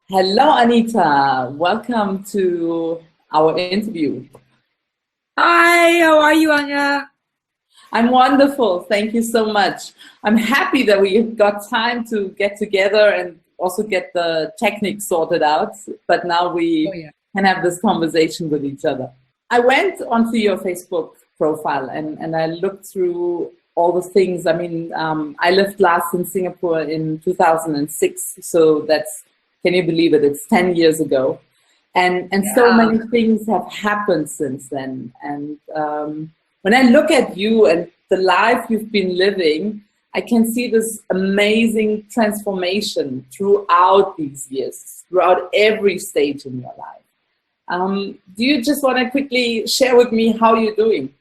Hello, Anita. Welcome to our interview. Hi, how are you, Anya? I'm wonderful. Thank you so much. I'm happy that we got time to get together and also get the techniques sorted out. But now Oh we yeah. can have this conversation with each other. I went onto your Facebook profile and I looked through all the things. I lived last in Singapore in 2006. So can you believe it? It's 10 years ago. And so Yeah. many things have happened since then. And when I look at you and the life you've been living, I can see this amazing transformation throughout these years, throughout every stage in your life. Do you just want to quickly share with me how you're doing?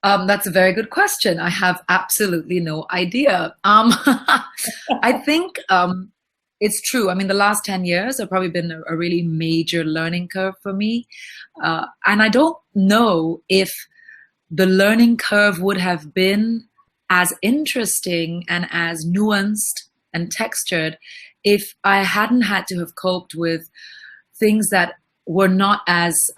That's a very good question. I have absolutely no idea. I think it's true. I mean, the last 10 years have probably been a really major learning curve for me. And I don't know if the learning curve would have been as interesting and as nuanced and textured if I hadn't had to have coped with things that were not as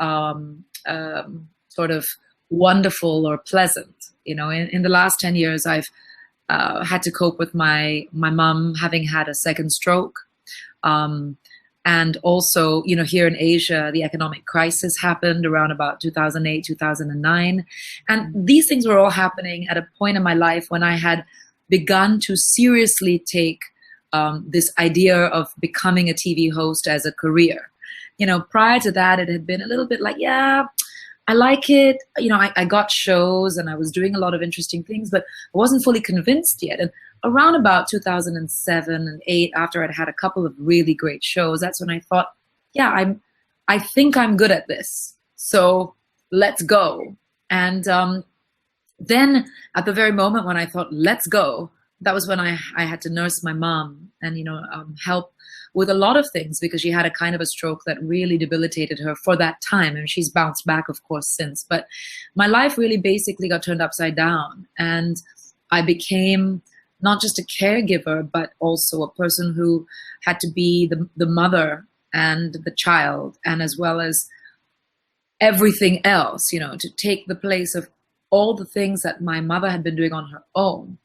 sort of wonderful or pleasant. In the last 10 years, I've had to cope with my mom having had a second stroke. Um, and also, here in Asia, the economic crisis happened around about 2008, 2009. And these things were all happening at a point in my life when I had begun to seriously take this idea of becoming a TV host as a career. Prior to that, it had been a little bit like, yeah, I like it. I got shows and I was doing a lot of interesting things, but I wasn't fully convinced yet. And around about 2007 and 8, after I'd had a couple of really great shows, that's when I thought, yeah, I think I'm good at this. So let's go. And then at the very moment when I thought, let's go, that was when I had to nurse my mom and, help with a lot of things because she had a kind of a stroke that really debilitated her for that time. And she's bounced back, of course, since. But my life really basically got turned upside down. And I became not just a caregiver, but also a person who had to be the mother and the child, and as well as everything else, to take the place of all the things that my mother had been doing on her own.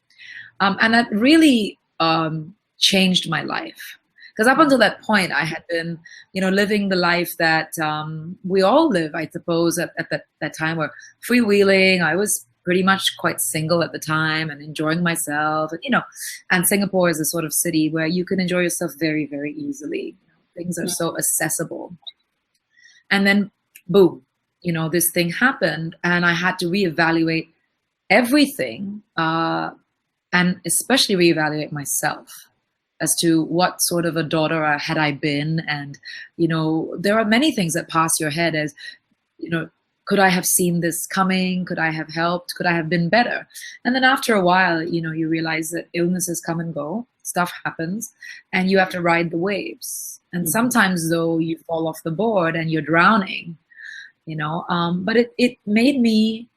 And that really changed my life. Because up until that point, I had been, living the life that we all live, I suppose, at that time, where freewheeling. I was pretty much quite single at the time and enjoying myself. And Singapore is a sort of city where you can enjoy yourself very, very easily. Things are so accessible. And then, boom, this thing happened, and I had to reevaluate everything, and especially reevaluate myself as to what sort of a daughter had I been. And, there are many things that pass your head as, could I have seen this coming? Could I have helped? Could I have been better? And then after a while, you realize that illnesses come and go, stuff happens, and you have to ride the waves. And sometimes, though, you fall off the board and you're drowning, but it made me,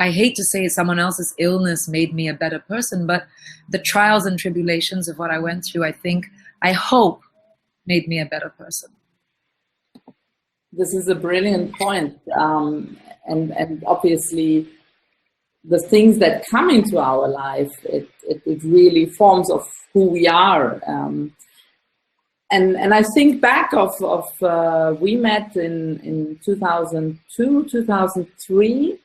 I hate to say someone else's illness made me a better person, but the trials and tribulations of what I went through, I hope, made me a better person. This is a brilliant point. And obviously, the things that come into our life, it really forms of who we are. And I think back we met in 2002, 2003.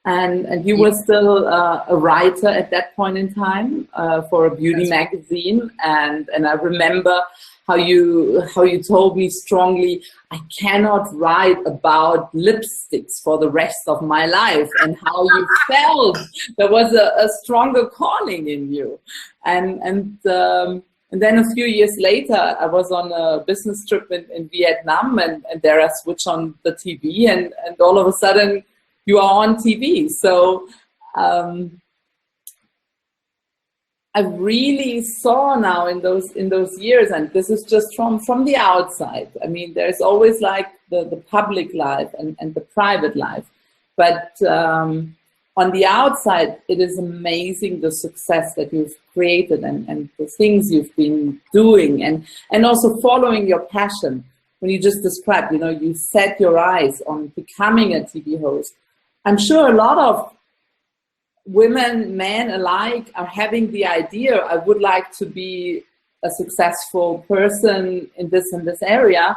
And you were still a writer at that point in time for a beauty magazine, and I remember how you told me strongly, I cannot write about lipsticks for the rest of my life, and how you felt there was a stronger calling in you, and then a few years later, I was on a business trip in Vietnam, and there I switched on the TV, and all of a sudden, you are on TV. So I really saw now in those years, and this is just from the outside. I mean, there's always like the public life and the private life. But on the outside, it is amazing the success that you've created and the things you've been doing and also following your passion. When you just described, you know, you set your eyes on becoming a TV host. I'm sure a lot of women, men alike are having the idea, I would like to be a successful person in this and this area,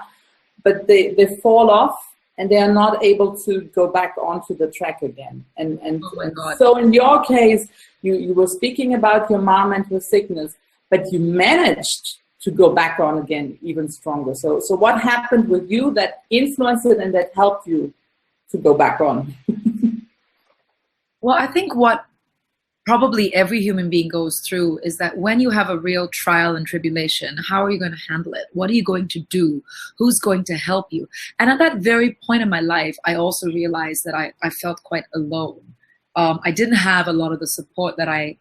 but they fall off and they are not able to go back onto the track again. And oh my God. So in your case, you were speaking about your mom and her sickness, but you managed to go back on again even stronger. So what happened with you that influenced it and that helped you to go back on? Well, I think what probably every human being goes through is that when you have a real trial and tribulation, how are you going to handle it? What are you going to do? Who's going to help you? And at that very point in my life, I also realized that I felt quite alone. I didn't have a lot of the support that I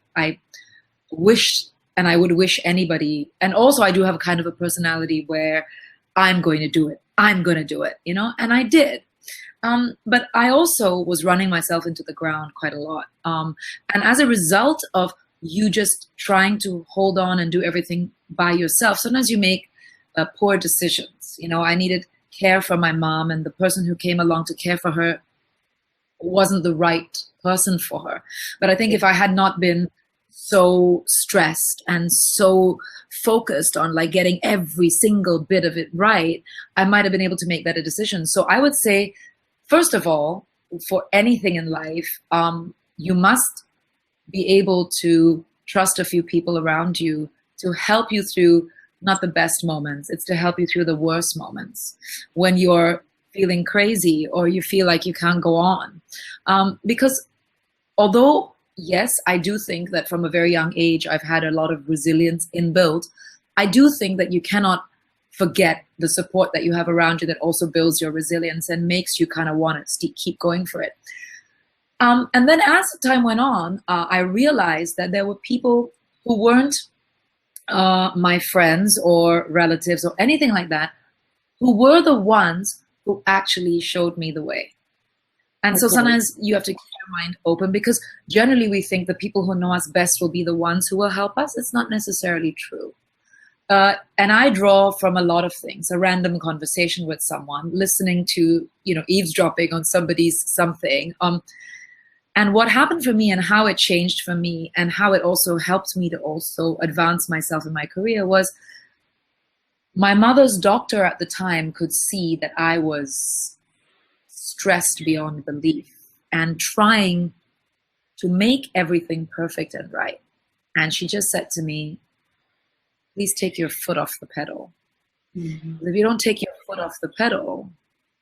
wished and I would wish anybody. And also I do have a kind of a personality where I'm going to do it. I'm going to do it, you know, and I did. But I also was running myself into the ground quite a lot. And as a result of you just trying to hold on and do everything by yourself, sometimes you make poor decisions. You know, I needed care for my mom, and the person who came along to care for her wasn't the right person for her. But I think if I had not been so stressed and so focused on like getting every single bit of it right, I might have been able to make better decisions. So I would say, first of all, for anything in life, you must be able to trust a few people around you to help you through not the best moments. It's to help you through the worst moments when you're feeling crazy or you feel like you can't go on. Because although, yes, I do think that from a very young age, I've had a lot of resilience inbuilt, I do think that you cannot forget the support that you have around you that also builds your resilience and makes you kind of want to keep going for it. And then as time went on, I realized that there were people who weren't my friends or relatives or anything like that, who were the ones who actually showed me the way. And so sometimes you have to keep your mind open, because generally we think the people who know us best will be the ones who will help us. It's not necessarily true. And I draw from a lot of things: a random conversation with someone, listening to, you know, eavesdropping on somebody's something. And what happened for me and how it changed for me and how it also helped me to also advance myself in my career was my mother's doctor at the time could see that I was stressed beyond belief and trying to make everything perfect and right. And she just said to me, please take your foot off the pedal. Mm-hmm. If you don't take your foot off the pedal,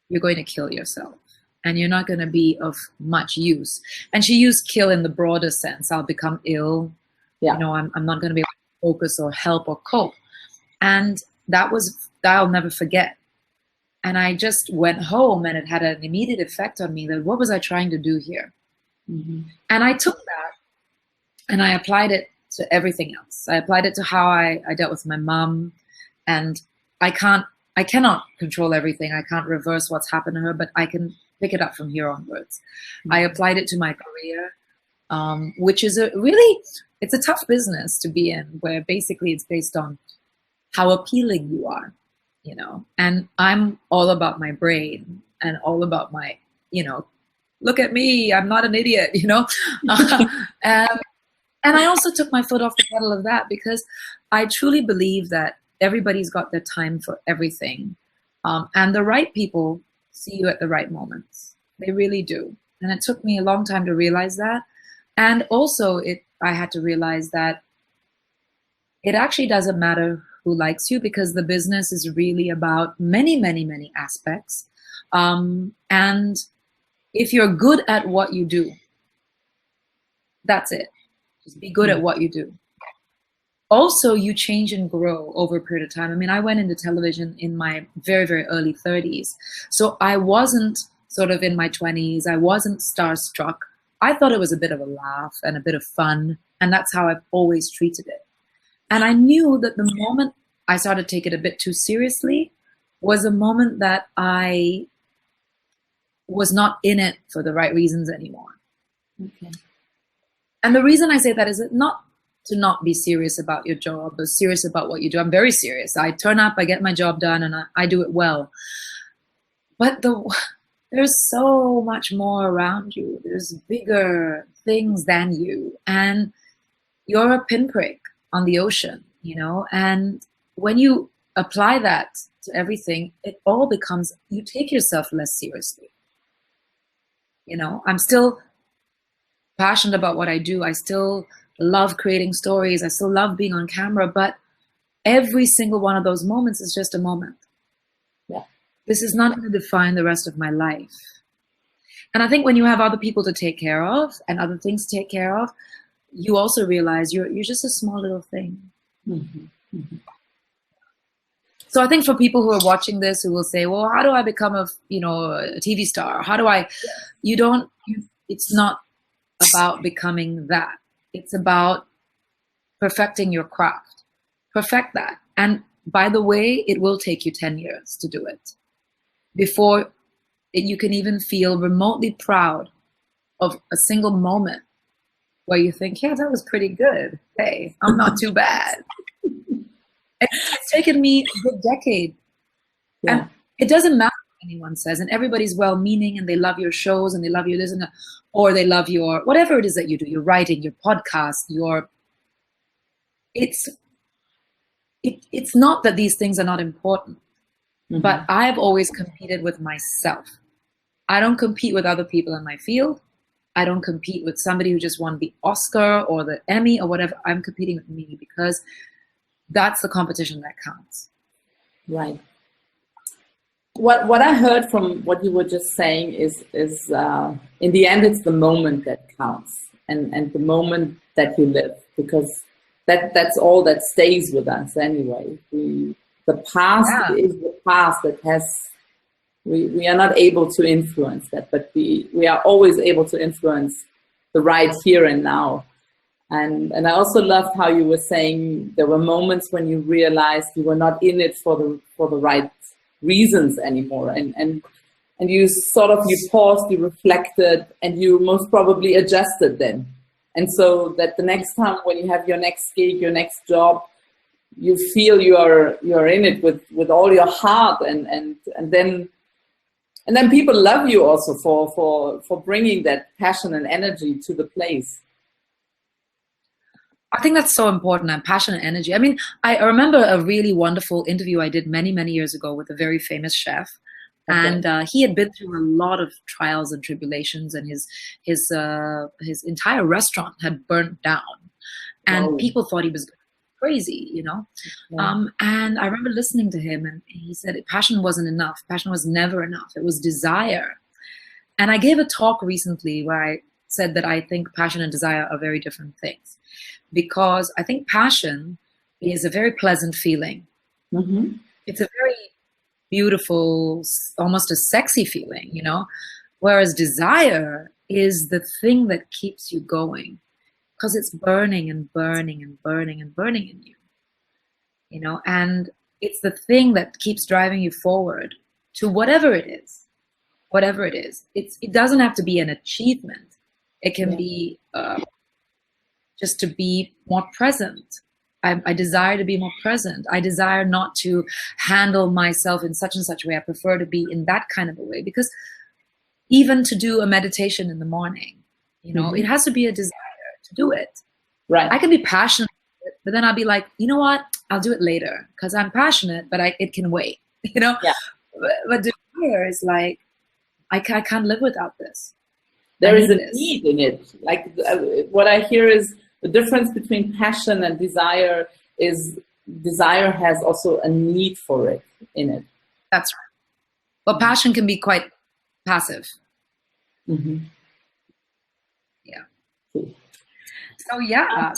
you're going to kill yourself and you're not going to be of much use. And she used kill in the broader sense. I'll become ill. Yeah. You know, I'm not going to be able to focus or help or cope. And that I'll never forget. And I just went home and it had an immediate effect on me that what was I trying to do here? Mm-hmm. And I took that and I applied it to everything else. I applied it to how I dealt with my mom, and I cannot control everything. I can't reverse what's happened to her, but I can pick it up from here onwards. Mm-hmm. I applied it to my career, which is it's a tough business to be in, where basically it's based on how appealing you are, you know, and I'm all about my brain and all about my, you know, look at me, I'm not an idiot, you know. And I also took my foot off the pedal of that, because I truly believe that everybody's got their time for everything. And the right people see you at the right moments. They really do. And it took me a long time to realize that. And also I had to realize that it actually doesn't matter who likes you, because the business is really about many, many, many aspects. And if you're good at what you do, that's it. Just be good at what you do. Also, you change and grow over a period of time. I mean, I went into television in my very, very early 30s. So I wasn't sort of in my 20s. I wasn't starstruck. I thought it was a bit of a laugh and a bit of fun. And that's how I've always treated it. And I knew that the moment I started to take it a bit too seriously was a moment that I was not in it for the right reasons anymore. Okay. And the reason I say that is not to not be serious about your job or serious about what you do. I'm very serious. I turn up, I get my job done, and I do it well. But there's so much more around you. There's bigger things than you. And you're a pinprick on the ocean, and when you apply that to everything, it all becomes, you take yourself less seriously. I'm still passionate about what I do. I still love creating stories. I still love being on camera, but every single one of those moments is just a moment. Yeah. This is not going to define the rest of my life. And I think when you have other people to take care of and other things to take care of, you also realize you're just a small little thing. Mm-hmm. Mm-hmm. So I think for people who are watching this, who will say, well, how do I become a TV star? How do I, it's not about becoming that. It's about perfecting your craft. Perfect that. And by the way, it will take you 10 years to do it before you can even feel remotely proud of a single moment where you think, yeah, that was pretty good. Hey, I'm not too bad. It's taken me a good decade. Yeah. And it doesn't matter what anyone says, and everybody's well-meaning and they love your shows and they love your this and that, or they love your, whatever it is that you do, your writing, your podcast, it's not that these things are not important, Mm-hmm. but I've always competed with myself. I don't compete with other people in my field. I don't compete with somebody who just won the Oscar or the Emmy or whatever. I'm competing with me because that's the competition that counts. Right. What I heard from what you were just saying is in the end, it's the moment that counts and the moment that you live, because that's all that stays with us anyway. The past is the past that has, we are not able to influence that, but we are always able to influence the right here and now. And I also loved how you were saying there were moments when you realized you were not in it for the right reasons anymore, and you you paused, you reflected, and you most probably adjusted then. And so that the next time when you have your next gig, your next job, you feel you're in it with all your heart, and then people love you also for bringing that passion and energy to the place. I think that's so important, and passion and energy. I mean, I remember a really wonderful interview I did many, many years ago with a very famous chef. Okay. And he had been through a lot of trials and tribulations, and his entire restaurant had burnt down. And Whoa. People thought he was crazy, Yeah. And I remember listening to him, and he said passion wasn't enough. Passion was never enough. It was desire. And I gave a talk recently where I said that I think passion and desire are very different things. Because I think passion is a very pleasant feeling. Mm-hmm. It's a very beautiful, almost a sexy feeling, whereas desire is the thing that keeps you going, because it's burning and burning and burning and burning in you, and it's the thing that keeps driving you forward to whatever it is. It doesn't have to be an achievement. It can be just to be more present. I desire to be more present. I desire not to handle myself in such and such a way. I prefer to be in that kind of a way, because even to do a meditation in the morning, mm-hmm. It has to be a desire to do it. Right. I can be passionate, but then I'll be like, you know what? I'll do it later because I'm passionate, but it can wait, Yeah. But desire is like, I can't live without this. There is a need in it. Like what I hear is the difference between passion and desire is desire has also a need for it in it. That's right. Well, passion can be quite passive. Mm-hmm. Yeah. Cool. So yeah,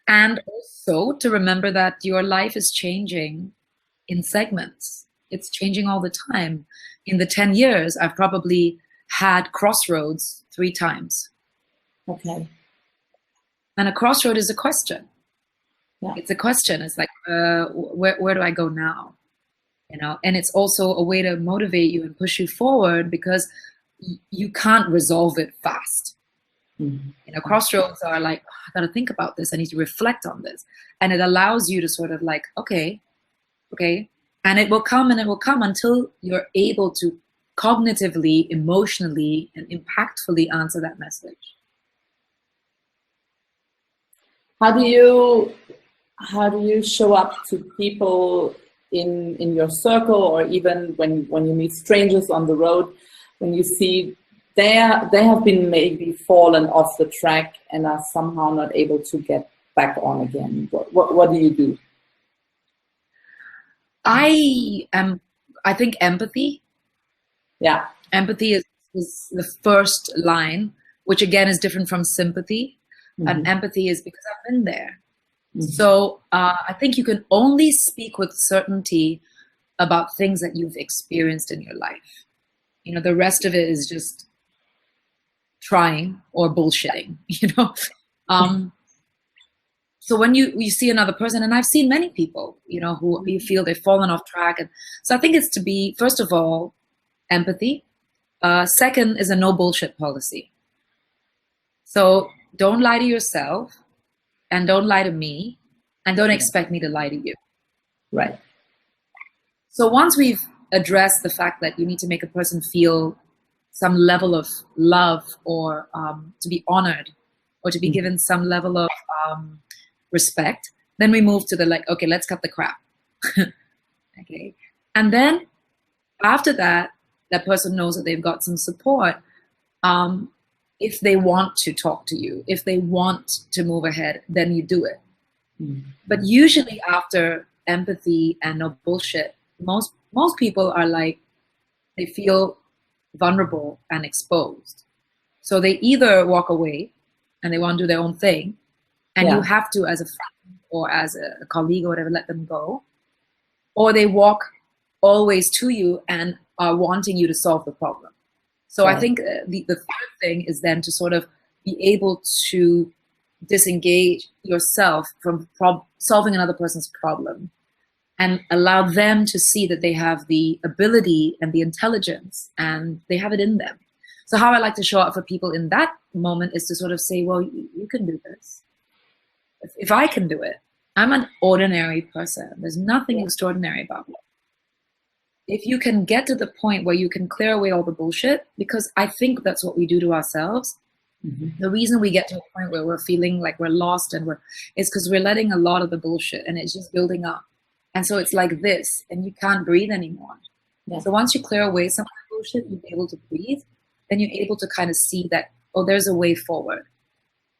and also to remember that your life is changing in segments. It's changing all the time. In the 10 years, I've probably had crossroads 3 times. Okay. And a crossroad is a question. Yeah. It's a question. It's like, where do I go now? And it's also a way to motivate you and push you forward, because you can't resolve it fast. You know, crossroads are like, oh, I got to think about this. I need to reflect on this. And it allows you to sort of like, okay. And it will come until you're able to cognitively, emotionally, and impactfully answer that message. How do you show up to people in your circle, or even when you meet strangers on the road, when you see they have been maybe fallen off the track and are somehow not able to get back on again? What do you do? I think empathy. Yeah. Empathy is the first line, which again is different from sympathy. And empathy is because I've been there. So I think you can only speak with certainty about things that you've experienced in your life. You know, the rest of it is just trying or bullshitting, you know. So when you see another person, and I've seen many people, you know, who you feel they've fallen off track. And so I think it's to be, first of all, empathy. Second is a no bullshit policy. So don't lie to yourself, and don't lie to me, and don't expect me to lie to you. Right. So once we've addressed the fact that you need to make a person feel some level of love, or to be honored, or to be given some level of respect, then we move to the like, okay, let's cut the crap. Okay. And then after that, that person knows that they've got some support. If they want to talk to you, if they want to move ahead, then you do it. But usually after empathy and no bullshit, most people are like, they feel vulnerable and exposed. So they either walk away and they want to do their own thing, and you have to, as a friend or as a colleague or whatever, let them go. Or they walk always to you and are wanting you to solve the problem. So I think the third thing is then to sort of be able to disengage yourself from solving another person's problem, and allow them to see that they have the ability and the intelligence, and they have it in them. So how I like to show up for people in that moment is to sort of say, well, you can do this. If I can do it, I'm an ordinary person. There's nothing extraordinary about me. If you can get to the point where you can clear away all the bullshit, because I think that's what we do to ourselves. The reason we get to a point where we're feeling like we're lost and it's because we're letting a lot of the bullshit, and it's just building up. And so it's like this, and you can't breathe anymore. So once you clear away some of the bullshit, you'll be able to breathe. Then you're able to kind of see that, oh, there's a way forward.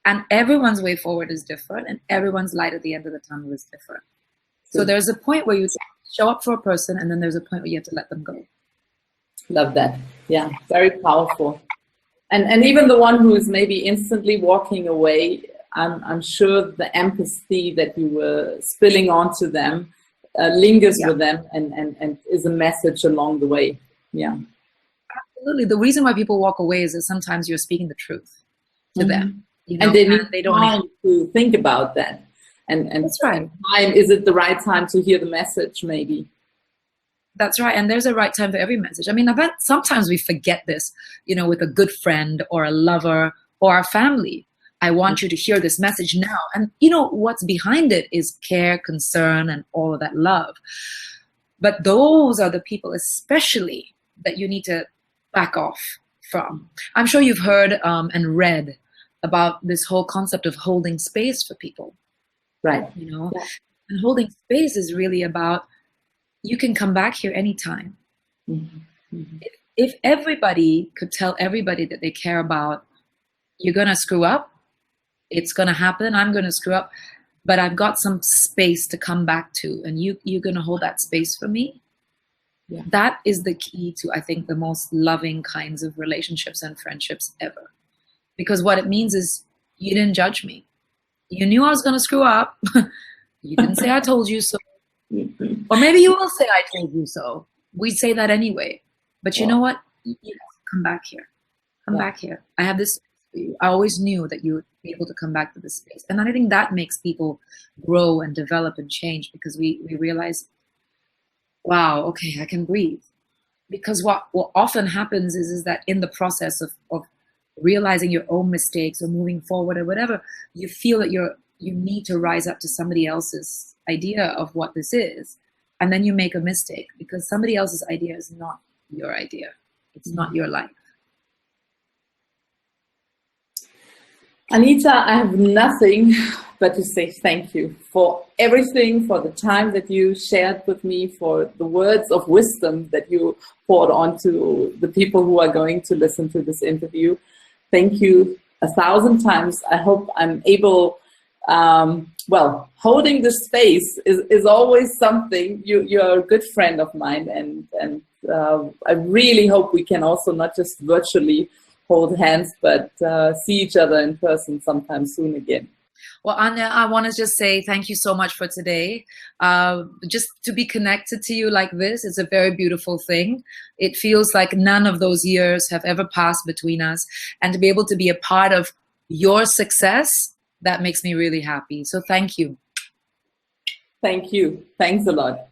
And everyone's way forward is different, and everyone's light at the end of the tunnel is different. So there's a point where you show up for a person, and then there's a point where you have to let them go. Love that. Yeah, very powerful. And even the one who is maybe instantly walking away, I'm sure the empathy that you were spilling onto them lingers with them and is a message along the way. Yeah. Absolutely. The reason why people walk away is that sometimes you're speaking the truth to them. You know? And they don't time to think about that. And that's right. Is it the right time to hear the message, maybe? That's right. And there's a right time for every message. I mean, I bet sometimes we forget this, you know, with a good friend or a lover or our family. I want you to hear this message now. And, you know, what's behind it is care, concern, and all of that love. But those are the people especially that you need to back off from. I'm sure you've heard and read about this whole concept of holding space for people. Right. You know, and holding space is really about, you can come back here anytime. If everybody could tell everybody that they care about, you're going to screw up, it's going to happen, I'm going to screw up, but I've got some space to come back to, and you're going to hold that space for me. That is the key to, I think, the most loving kinds of relationships and friendships ever. Because what it means is you didn't judge me. You knew I was going to screw up. You didn't say I told you so. Or maybe you will say I told you so. We'd say that anyway. But you know what? You come back here. Come back here. I have this space for you. I always knew that you would be able to come back to this space. And I think that makes people grow and develop and change, because we realize, wow, okay, I can breathe. Because what often happens is that in the process of realizing your own mistakes or moving forward or whatever, you feel that you need to rise up to somebody else's idea of what this is. And then you make a mistake because somebody else's idea is not your idea. It's not your life. Anita, I have nothing but to say thank you for everything, for the time that you shared with me, for the words of wisdom that you poured onto the people who are going to listen to this interview. Thank you 1,000 times. I hope I'm able, well, holding this space is always something. You're a good friend of mine, and I really hope we can also not just virtually hold hands, but see each other in person sometime soon again. Well, Anya, I want to just say thank you so much for today. Just to be connected to you like this is a very beautiful thing. It feels like none of those years have ever passed between us. And to be able to be a part of your success, that makes me really happy. So thank you. Thank you. Thanks a lot.